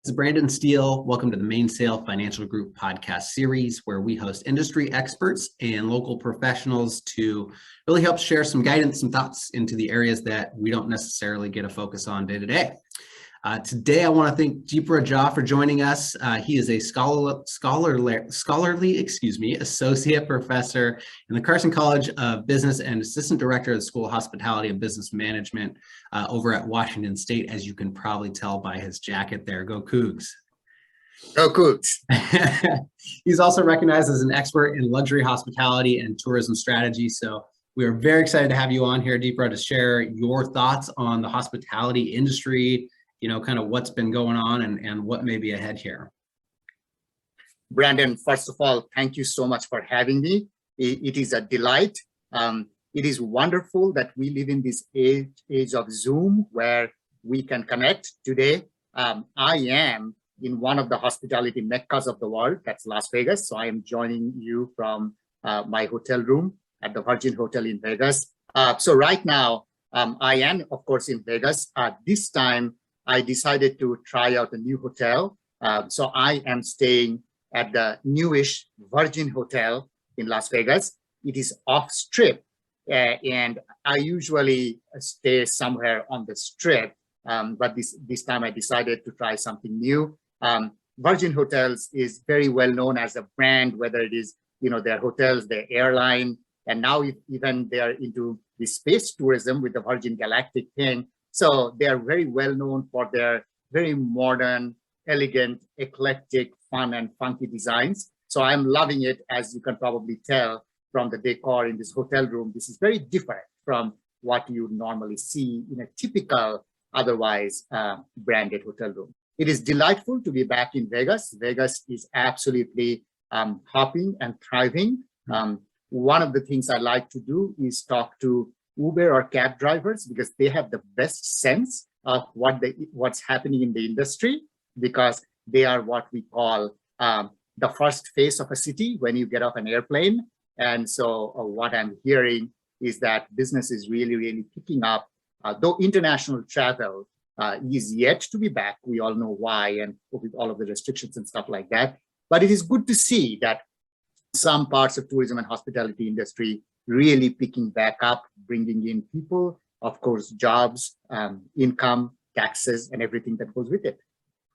This is Brandon Steele. Welcome to the Mainsail Financial Group Podcast series, where we host industry experts and local professionals to really help share some guidance, some thoughts into the areas that we don't necessarily get a focus on day to day. Today, I want to thank Dipra Jha for joining us. He is a scholarly associate professor in the Carson College of Business and assistant director of the School of Hospitality and Business Management over at Washington State, as you can probably tell by his jacket there. Go Cougs. Go Cougs. He's also recognized as an expert in luxury hospitality and tourism strategy. So we are very excited to have you on here, Dipra, to share your thoughts on the hospitality industry, kind of what's been going on and what may be ahead here. Brandon, first of all, thank you so much for having me. It is a delight. It is wonderful that we live in this age of Zoom where we can connect today. I am in one of the hospitality meccas of the world, that's Las Vegas. So I am joining you from my hotel room at the Virgin Hotel in Vegas. So right now, I am, of course, in Vegas. This time, I decided to try out a new hotel. So I am staying at the newish Virgin Hotel in Las Vegas. It is off strip, and I usually stay somewhere on the strip. But this time I decided to try something new. Virgin Hotels is very well known as a brand, whether it is their hotels, their airline, and now even they are into the space tourism with the Virgin Galactic thing. So they are very well known for their very modern, elegant, eclectic, fun and funky designs. So I'm loving it, as you can probably tell from the decor in this hotel room. This is very different from what you normally see in a typical, otherwise branded hotel room. It is delightful to be back in Vegas. Vegas is absolutely hopping and thriving. One of the things I like to do is talk to Uber or cab drivers, because they have the best sense of what's happening in the industry, because they are what we call the first face of a city when you get off an airplane. And so what I'm hearing is that business is really, really picking up, though international travel is yet to be back. We all know why, and with all of the restrictions and stuff like that. But it is good to see that some parts of tourism and hospitality industry really picking back up, bringing in people, of course, jobs, income, taxes, and everything that goes with it.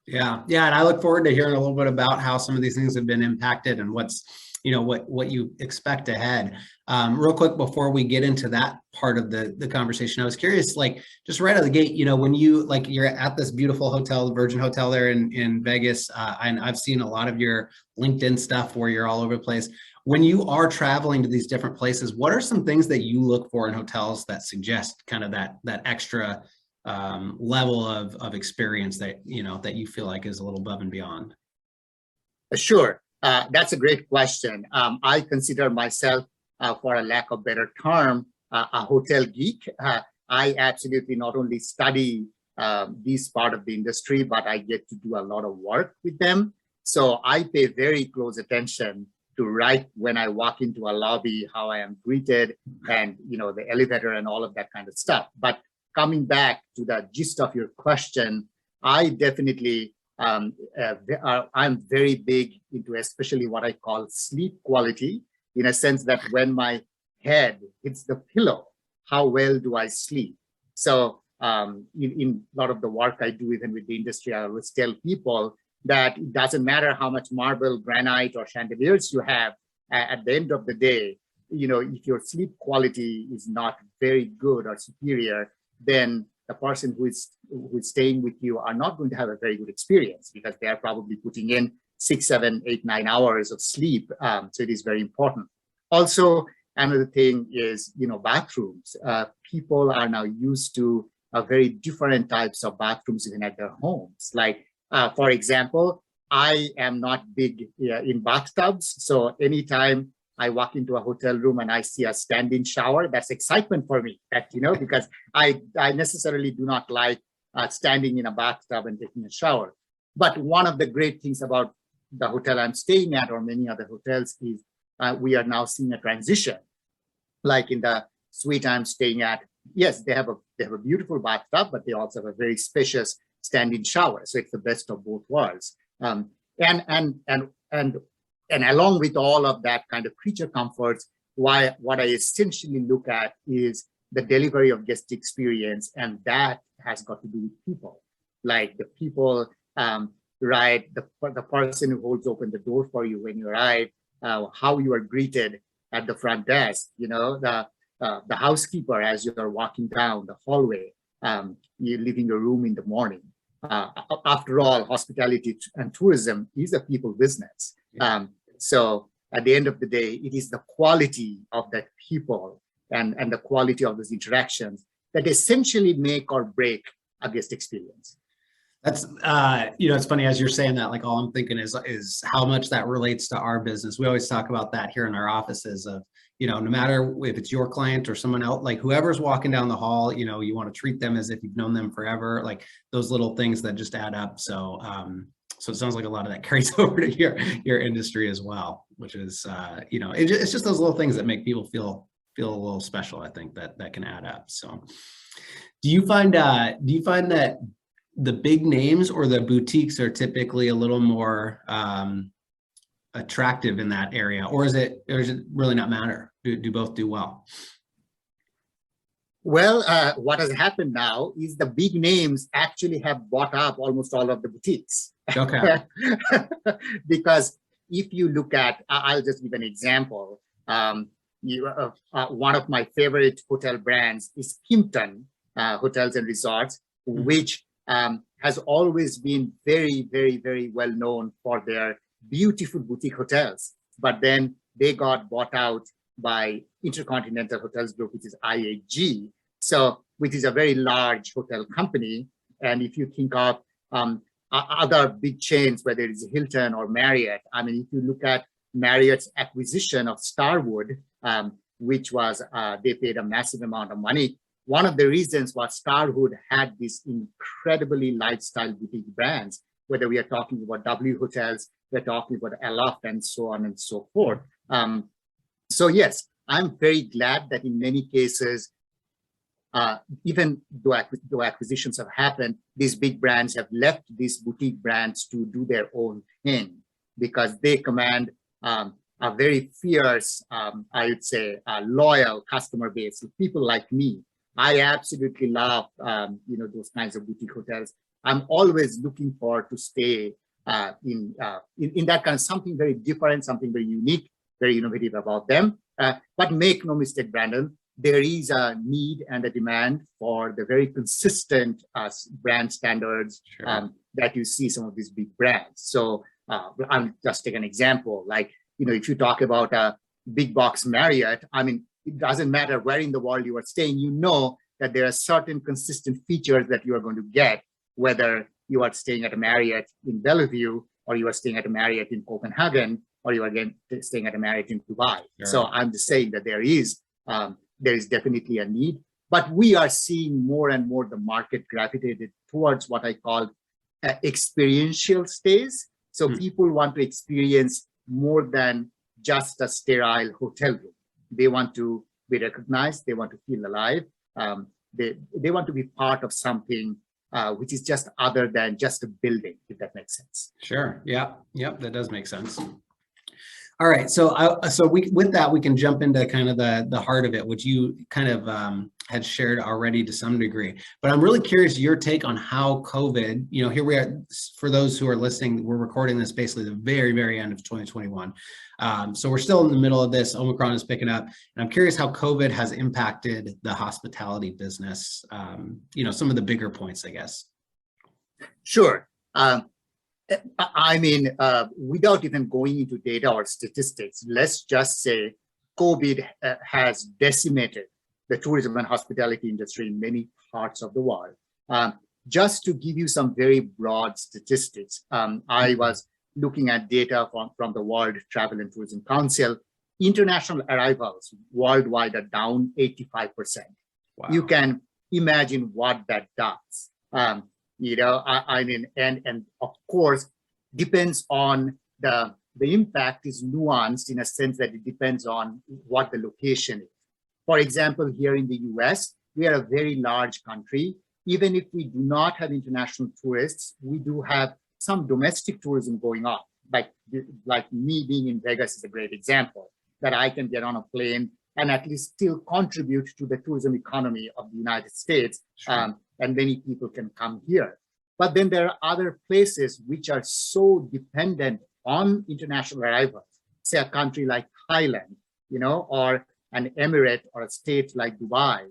Yeah. And I look forward to hearing a little bit about how some of these things have been impacted and what's, what you expect ahead. Real quick, before we get into that part of the conversation, I was curious, just right out of the gate, when you're at this beautiful hotel, the Virgin Hotel there in Vegas, and I've seen a lot of your LinkedIn stuff where you're all over the place. When you are traveling to these different places, what are some things that you look for in hotels that suggest kind of that extra level of experience that you feel like is a little above and beyond? Sure. That's a great question. I consider myself, for a lack of better term, a hotel geek. I absolutely not only study this part of the industry, but I get to do a lot of work with them. So I pay very close attention to right when I walk into a lobby, how I am greeted, and the elevator and all of that kind of stuff. But coming back to the gist of your question, I definitely I'm very big into especially what I call sleep quality, in a sense that when my head hits the pillow, how well do I sleep? So in a lot of the work I do, even with the industry, I always tell people that it doesn't matter how much marble, granite, or chandeliers you have. At the end of the day, if your sleep quality is not very good or superior, then the person who is staying with you are not going to have a very good experience, because they are probably putting in 6, 7, 8, 9 hours of sleep. So it is very important. Also, another thing is, bathrooms. People are now used to very different types of bathrooms even at their homes. For example, I am not big in bathtubs. So anytime I walk into a hotel room and I see a standing shower, that's excitement for me, because I necessarily do not like standing in a bathtub and taking a shower. But one of the great things about the hotel I'm staying at, or many other hotels, is we are now seeing a transition. Like in the suite I'm staying at, yes, they have a beautiful bathtub, but they also have a very spacious stand-in shower. So it's the best of both worlds. And along with all of that kind of creature comforts, what I essentially look at is the delivery of guest experience, and that has got to do with people, like the people, right? The person who holds open the door for you when you arrive, how you are greeted at the front desk, the housekeeper as you are walking down the hallway, you're leaving your room in the morning. After all, hospitality and tourism is a people business. So at the end of the day, it is the quality of that people and the quality of those interactions that essentially make or break a guest experience. That's, it's funny as you're saying that, like all I'm thinking is how much that relates to our business. We always talk about that here in our offices of, no matter if it's your client or someone else, like whoever's walking down the hall, you want to treat them as if you've known them forever, like those little things that just add up. So, so it sounds like a lot of that carries over to your industry as well, which is, it's just those little things that make people feel a little special. I think that can add up. So do you find that the big names or the boutiques are typically a little more attractive in that area, or is it really not matter? Do both do well? Well, what has happened now is the big names actually have bought up almost all of the boutiques. Okay. Because if you look at, I'll just give an example. One of my favorite hotel brands is Kimpton Hotels and Resorts, which has always been very, very, very well known for their beautiful boutique hotels. But then they got bought out by Intercontinental Hotels Group, which is IHG, which is a very large hotel company. And if you think of other big chains, whether it's Hilton or Marriott, I mean, if you look at Marriott's acquisition of Starwood, which was, they paid a massive amount of money. One of the reasons was Starwood had these incredibly lifestyle boutique brands, whether we are talking about W Hotels, we're talking about Aloft and so on and so forth. So yes, I'm very glad that in many cases, even though acquisitions have happened, these big brands have left these boutique brands to do their own thing because they command a very fierce, I would say, loyal customer base. So people like me, I absolutely love, those kinds of boutique hotels. I'm always looking forward to stay in that kind of something very different, something very unique, very innovative about them. But make no mistake, Brandon, there is a need and a demand for the very consistent brand standards that you see some of these big brands. So I'll just take an example. Like, if you talk about a big box Marriott, I mean, it doesn't matter where in the world you are staying, that there are certain consistent features that you are going to get, whether you are staying at a Marriott in Bellevue, or you are staying at a Marriott in Copenhagen, or you are again staying at a Marriott in Dubai. Sure. So I'm just saying that there is definitely a need, but we are seeing more and more the market gravitated towards what I call experiential stays. So people want to experience more than just a sterile hotel room. They want to be recognized. They want to feel alive. They want to be part of something which is just other than just a building, if that makes sense. Sure. Yeah. Yep. That does make sense. All right. So with that, we can jump into kind of the heart of it, which you kind of had shared already to some degree. But I'm really curious your take on how COVID, here we are, for those who are listening, we're recording this basically the very, very end of 2021. So we're still in the middle of this. Omicron is picking up. And I'm curious how COVID has impacted the hospitality business, some of the bigger points, I guess. Sure. I mean, without even going into data or statistics, let's just say COVID has decimated the tourism and hospitality industry in many parts of the world. Just to give you some very broad statistics, I was looking at data from the World Travel and Tourism Council. International arrivals worldwide are down 85%. Wow. You can imagine what that does. I mean, and of course, depends on the impact is nuanced in a sense that it depends on what the location is. For example, here in the US, we are a very large country even if we do not have international tourists, we do have some domestic tourism going on. Like me being in Vegas is a great example, that I can get on a plane and at least still contribute to the tourism economy of the United States. Sure. And many people can come here. But then there are other places which are so dependent on international arrivals, say a country like Thailand, or an emirate or a state like Dubai,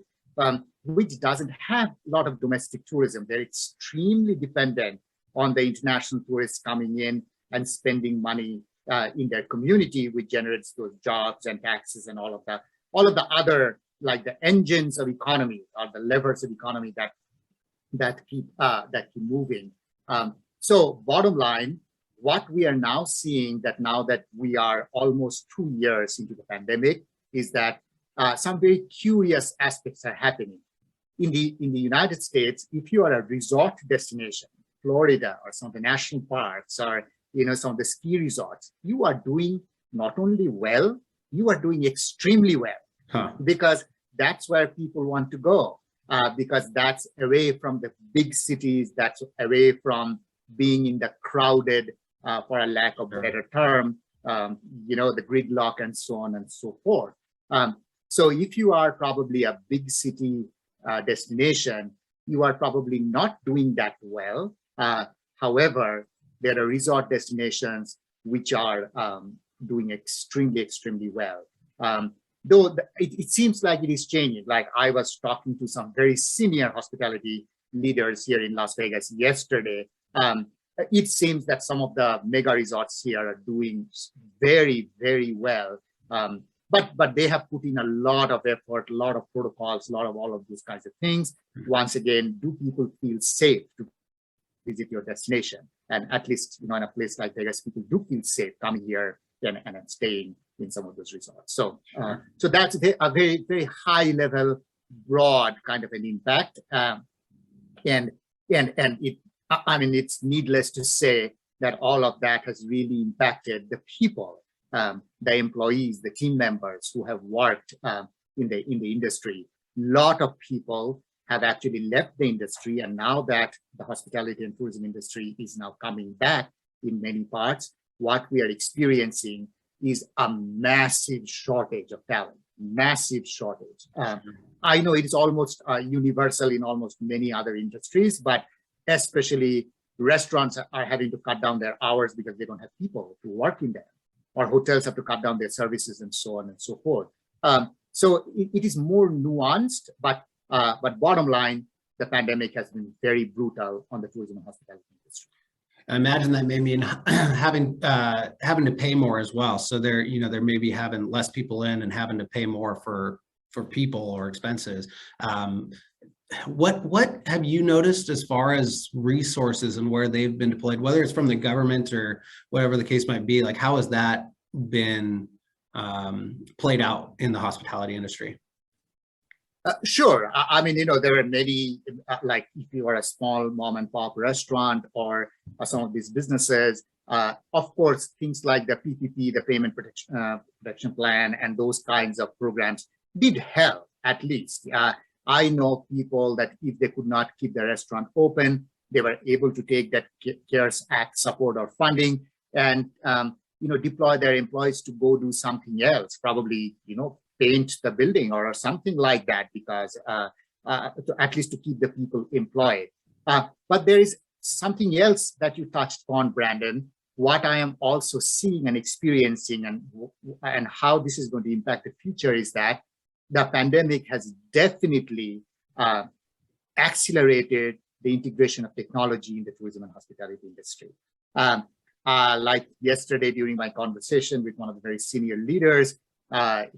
which doesn't have a lot of domestic tourism. They're extremely dependent on the international tourists coming in and spending money in their community, which generates those jobs and taxes and all of the other, like the engines of economy or the levers of economy that keep moving. So bottom line, what we are now seeing, that now that we are almost 2 years into the pandemic, is that some very curious aspects are happening. In the United States, if you are a resort destination, Florida or some of the national parks or some of the ski resorts, you are doing not only well, you are doing extremely well. Because that's where people want to go, because that's away from the big cities, that's away from being in the crowded, for a lack of a better term, the gridlock and so on and so forth. So if you are probably a big city destination, you are probably not doing that well. However, there are resort destinations which are doing extremely, extremely well. Though it seems like it is changing. Like I was talking to some very senior hospitality leaders here in Las Vegas yesterday. It seems that some of the mega resorts here are doing very, very well. But they have put in a lot of effort, a lot of protocols, a lot of all of those kinds of things. Once again, do people feel safe to visit your destination? And at least, in a place like Vegas, people do feel safe coming here and staying in some of those resorts. So that's a very, very high level, broad kind of an impact. And it's needless to say that all of that has really impacted the people, the employees, the team members who have worked in the industry. A lot of people have actually left the industry, and now that the hospitality and tourism industry is now coming back in many parts, what we are experiencing is a massive shortage of talent, massive shortage. I know it is almost universal in almost many other industries, but especially restaurants are having to cut down their hours because they don't have people to work in them, or hotels have to cut down their services and so on and so forth. So it is more nuanced, but bottom line, the pandemic has been very brutal on the tourism and hospitality industry. I imagine that may mean having to pay more as well. So they're maybe having less people in and having to pay more for people or expenses. What have you noticed as far as resources and where they've been deployed, whether it's from the government or whatever the case might be? Like, how has that been played out in the hospitality industry? Sure. There are many, like if you are a small mom and pop restaurant or some of these businesses, of course, things like the PPP, the Payment Protection Plan, and those kinds of programs did help, at least. I know people that if they could not keep their restaurant open, they were able to take that CARES Act support or funding and, deploy their employees to go do something else, probably, paint the building or something like that, because at least to keep the people employed. But there is something else that you touched on, Brandon. What I am also seeing and experiencing and how this is going to impact the future is that the pandemic has definitely accelerated the integration of technology in the tourism and hospitality industry. Like yesterday during my conversation with one of the very senior leaders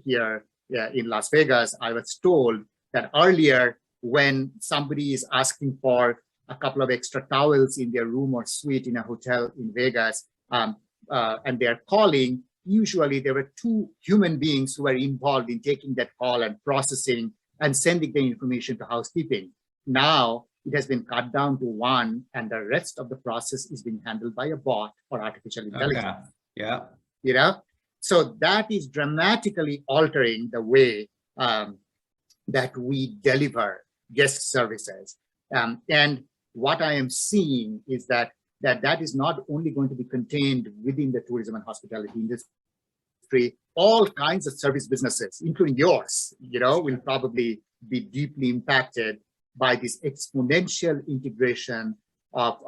here in Las Vegas, I was told that earlier when somebody is asking for a couple of extra towels in their room or suite in a hotel in Vegas, and they're calling, usually there were two human beings who were involved in taking that call and processing and sending the information to housekeeping. Now it has been cut down to one, and the rest of the process is being handled by a bot or artificial intelligence. Okay. Yeah. So that is dramatically altering the way that we deliver guest services. And what I am seeing is that is not only going to be contained within the tourism and hospitality industry. All kinds of service businesses, including yours, will probably be deeply impacted by this exponential integration of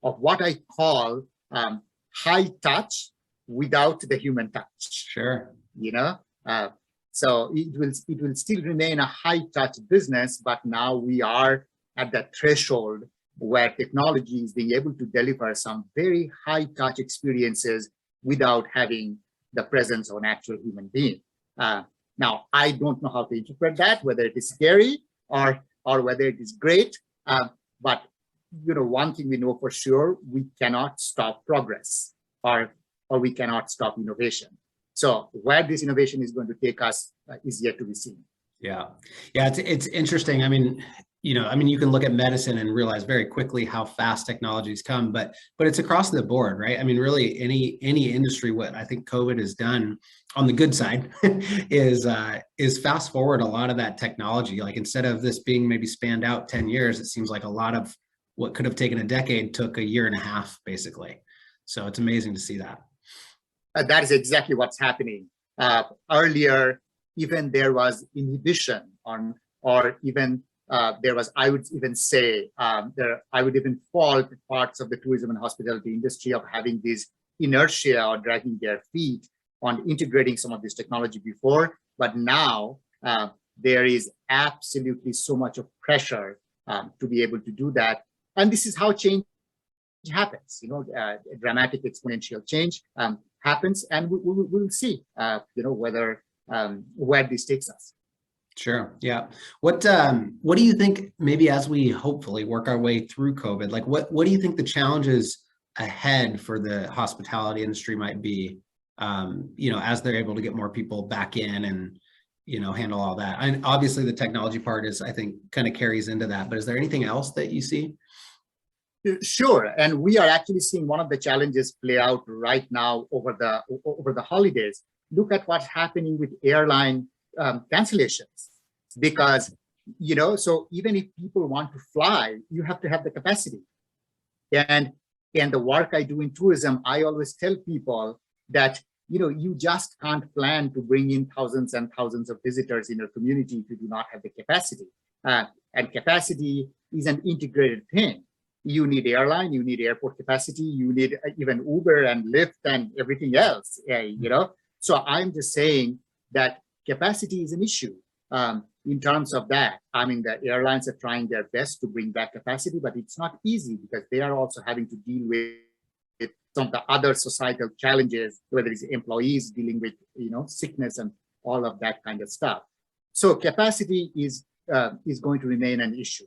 what I call high touch without the human touch. Sure. So it will still remain a high touch business, but now we are at that threshold where technology is being able to deliver some very high touch experiences without having the presence of an actual human being. Now, I don't know how to interpret that, whether it is scary or whether it is great. But one thing we know for sure: we cannot stop progress, or we cannot stop innovation. So where this innovation is going to take us is yet to be seen. Yeah, it's interesting. I mean, you can look at medicine and realize very quickly how fast technologies come, but it's across the board, right? I mean, really any industry, what I think COVID has done on the good side is fast forward a lot of that technology. Like, instead of this being maybe spanned out 10 years, it seems like a lot of what could have taken a decade took a year and a half, basically. So it's amazing to see that. That is exactly what's happening. Earlier, even there was inhibition on, or even there was, I would even say, I would even fault parts of the tourism and hospitality industry of having this inertia or dragging their feet on integrating some of this technology before. But now there is absolutely so much of pressure to be able to do that. And this is how change happens. Dramatic exponential change happens, and we'll see, whether where this takes us. Sure. Yeah. What do you think, maybe as we hopefully work our way through COVID, like what do you think the challenges ahead for the hospitality industry might be, as they're able to get more people back in and, handle all that? And obviously the technology part is, I think, kind of carries into that, but is there anything else that you see? Sure. And we are actually seeing one of the challenges play out right now over the holidays. Look at what's happening with airline cancellations, because so even if people want to fly, you have to have the capacity. And the work I do in tourism, I always tell people that you just can't plan to bring in thousands and thousands of visitors in your community if you do not have the capacity. And capacity is an integrated thing. You need airline, you need airport capacity, you need even Uber and Lyft and everything else. So I'm just saying that capacity is an issue in terms of that. I mean, the airlines are trying their best to bring back capacity, but it's not easy because they are also having to deal with some of the other societal challenges, whether it's employees dealing with, sickness and all of that kind of stuff. So capacity is going to remain an issue.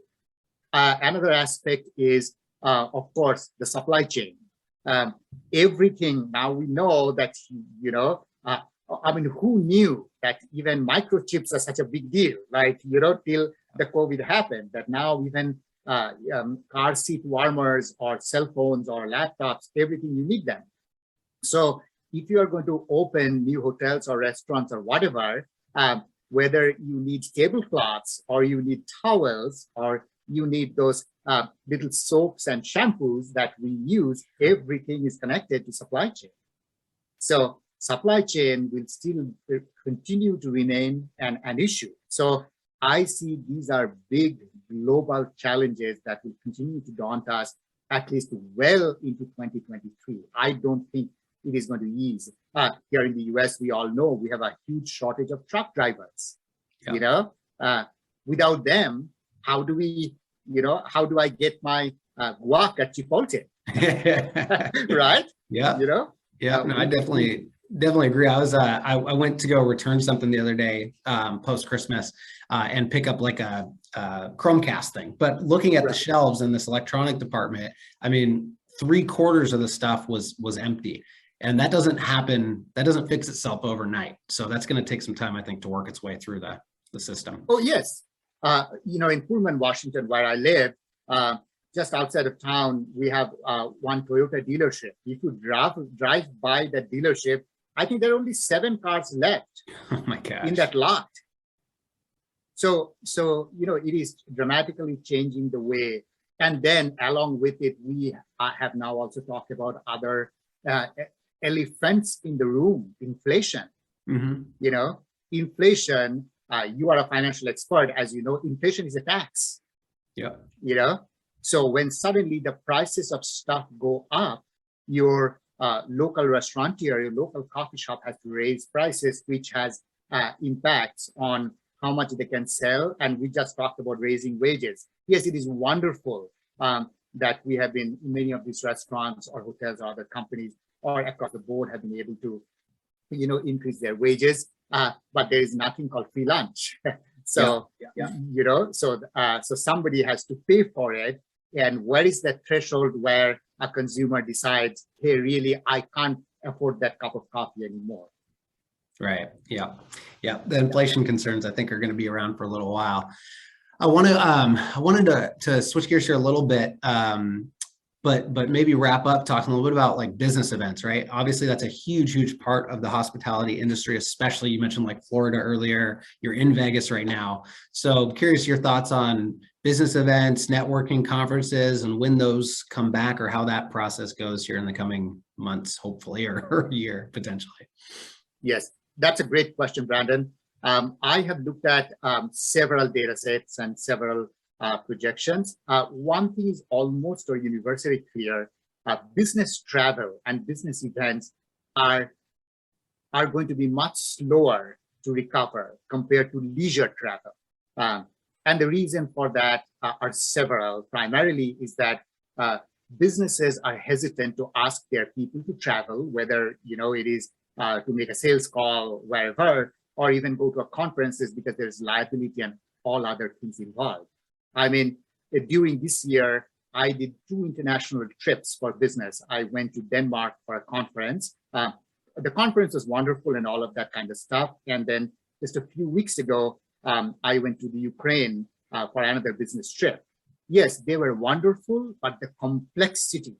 Another aspect is, of course, the supply chain. Everything now we know that, who knew that even microchips are such a big deal? Like, till the COVID happened, that now even car seat warmers or cell phones or laptops, everything, you need them. So if you are going to open new hotels or restaurants or whatever, whether you need tablecloths or you need towels or you need those little soaps and shampoos that we use, everything is connected to supply chain. So supply chain will still continue to remain an issue. So I see these are big global challenges that will continue to daunt us at least well into 2023. I don't think it is going to ease. Here in the US, we all know we have a huge shortage of truck drivers. Yeah. Without them, how do I get my guac at Chipotle? Right? Yeah. Yeah. No, I definitely agree. I went to go return something the other day, post Christmas, and pick up like a Chromecast thing. But looking at the shelves in this electronic department, I mean, 3/4 of the stuff was empty. And that doesn't happen. That doesn't fix itself overnight. So that's going to take some time, I think, to work its way through the system. Oh, yes. In Pullman, Washington, where I live, just outside of town, we have one Toyota dealership. If you drive by that dealership, I think there are only 7 cars left oh my gosh. in that lot. So it is dramatically changing the way. And then along with it, we have now also talked about other uh, elephants in the room, inflation. You know, inflation, you are a financial expert, as you know, inflation is a tax. Yeah. You know, so when suddenly the prices of stuff go up, your local restaurateur, your local coffee shop has to raise prices, which has impacts on how much they can sell. And we just talked about raising wages. Yes, it is wonderful that we have been, many of these restaurants or hotels or other companies or across the board have been able to, increase their wages. But there is nothing called free lunch. So, so somebody has to pay for it. And where is the threshold where a consumer decides, hey, really, I can't afford that cup of coffee anymore? Right. Yeah. Yeah. The inflation concerns, I think, are going to be around for a little while. I wanted to switch gears here a little bit, but maybe wrap up talking a little bit about like business events, right? Obviously, that's a huge part of the hospitality industry, especially you mentioned like Florida earlier. You're in Vegas right now. So I'm curious your thoughts on business events, networking conferences, and when those come back or how that process goes here in the coming months, hopefully, or year potentially. Yes, that's a great question, Brandon. I have looked at several data sets and several projections. One thing is almost or universally clear: business travel and business events are going to be much slower to recover compared to leisure travel. And the reason for that are several. Primarily is that businesses are hesitant to ask their people to travel, whether it is to make a sales call wherever, or even go to a conferences, because there's liability and all other things involved. I mean, during this year, I did 2 international trips for business. I went to Denmark for a conference. The conference was wonderful and all of that kind of stuff. And then just a few weeks ago, I went to the Ukraine for another business trip. Yes, they were wonderful, but the complexity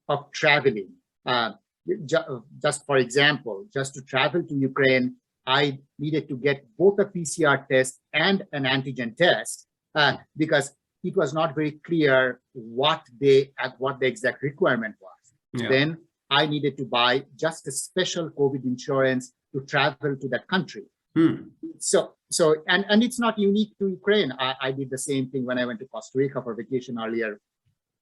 of traveling, just for example, just to travel to Ukraine, I needed to get both a PCR test and an antigen test because it was not very clear what the exact requirement was. Yeah. Then I needed to buy just a special COVID insurance to travel to that country. So and it's not unique to Ukraine. I did the same thing when I went to Costa Rica for vacation earlier,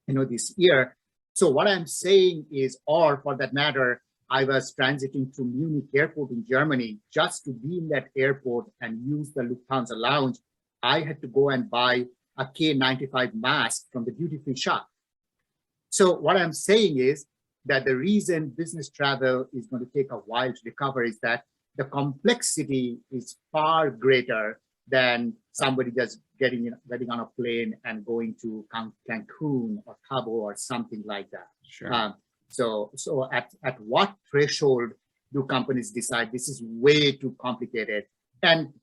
this year. So what I'm saying is, or for that matter, I was transiting to Munich airport in Germany. Just to be in that airport and use the Lufthansa lounge, I had to go and buy a K95 mask from the duty-free shop. So what I'm saying is that the reason business travel is going to take a while to recover is that the complexity is far greater than somebody just getting on a plane and going to Cancun or Cabo or something like that. Sure. So at what threshold do companies decide this is way too complicated? And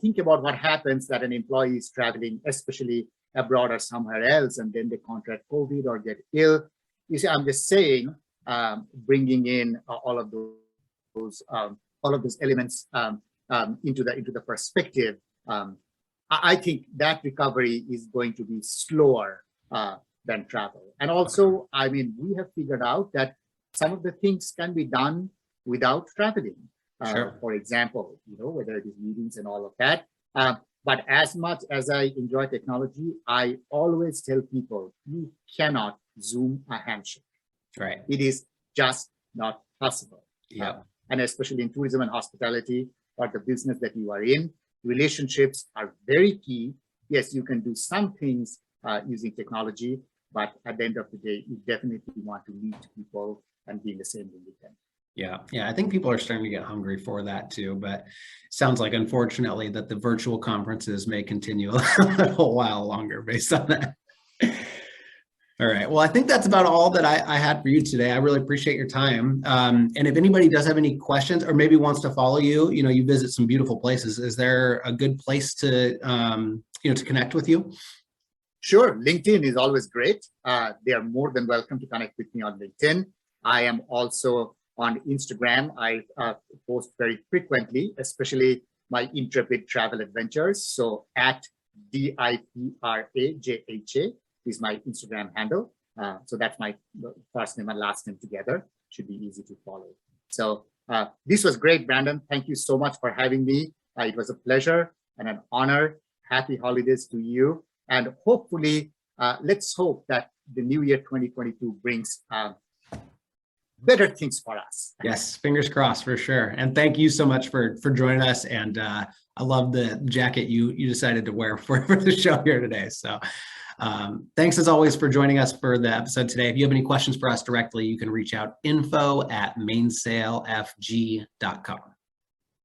think about what happens that an employee is traveling, especially abroad or somewhere else, and then they contract COVID or get ill. You see, I'm just saying, bringing in all of those elements into the perspective. I think that recovery is going to be slower than travel. And also, I mean, we have figured out that some of the things can be done without traveling. Sure. For example, whether it is meetings and all of that. But as much as I enjoy technology, I always tell people, you cannot Zoom a handshake. Right. It is just not possible. Yeah. And especially in tourism and hospitality, or the business that you are in, relationships are very key. Yes, you can do some things using technology, but at the end of the day, you definitely want to meet people and be in the same room with them. Yeah. I think people are starting to get hungry for that too, but sounds like, unfortunately, that the virtual conferences may continue a little while longer based on that. All right. Well, I think that's about all that I had for you today. I really appreciate your time. And if anybody does have any questions or maybe wants to follow you, you visit some beautiful places. Is there a good place to, to connect with you? Sure. LinkedIn is always great. They are more than welcome to connect with me on LinkedIn. I am also on Instagram. I post very frequently, especially my intrepid travel adventures. So at DIPRAJHA is my Instagram handle. So that's my first name and last name together. Should be easy to follow. So this was great, Brandon. Thank you so much for having me. It was a pleasure and an honor. Happy holidays to you. And hopefully, let's hope that the new year 2022 brings better things for us. Yes, fingers crossed for sure. And thank you so much for joining us. And I love the jacket you decided to wear for the show here today. So thanks as always for joining us for the episode today. If you have any questions for us directly, you can reach out info@mainsailfg.com.